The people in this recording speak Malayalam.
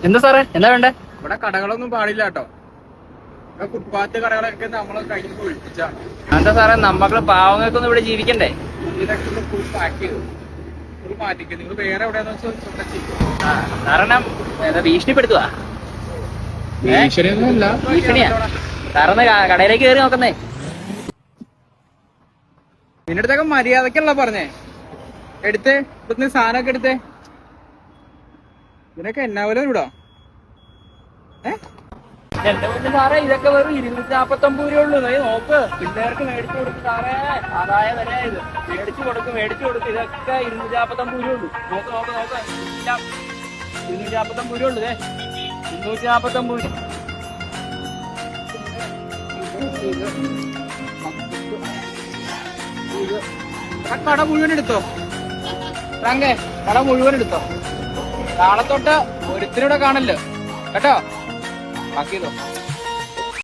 എന്താ സാറേ എന്താ വേണ്ടേ? ഇവിടെ കടകളൊന്നും പാടില്ല കേട്ടോ. ഫുട്പാത്ത് കടകളൊക്കെ നമ്മളെ കയ്യിൽ ഒഴിപ്പിച്ചാണ്. എന്താ സാറേ നമ്മള് പാവങ്ങൾക്കൊന്നും ഇവിടെ ജീവിക്കണ്ടേ? ഇതൊക്കെ ഒന്ന് ഫുൾ പാക്ക് ചെയ്തു ഫുൾ മാറ്റിക്കും. നിങ്ങൾ വേറെ എവിടെയാന്ന് വെച്ചാൽ സാറേ ഭീഷണിപ്പെടുത്തുവാ? ഭീഷണിയൊന്നുമില്ല. ഭീഷണിയാ? സാറൊന്ന് കടയിലേക്ക് കയറി നോക്കുന്നേ. നിന്റെ അടുത്തൊക്കെ മര്യാദക്കല്ല പറഞ്ഞേ. എടുത്തേ, ഇവിടുന്ന് സാധനമൊക്കെ എടുത്തേ. ഇതിനൊക്കെ എന്നാ പോലെ ഇവിടോ? എന്റെ മുന്നിൽ സാറേ ഇതൊക്കെ വെറും 249 രൂപ ഉള്ളൂ. നോക്ക്, പിള്ളേർക്ക് മേടിച്ചു കൊടുക്കും സാറേ. ആദായ വില ഇത്. മേടിച്ചു കൊടുക്കും. ഇതൊക്കെ 249 രൂപ ഉള്ളൂ. നോക്ക് 249 രൂപ ഉള്ളൂ. 249 രൂപ. കട മുഴുവൻ എടുത്തോ ഫ്രാങ്കേ, കട മുഴുവൻ എടുത്തോ. നാളെ തൊട്ട് ഒരുത്തിനൂടെ കാണല്ലോ കേട്ടോ. ബാക്കി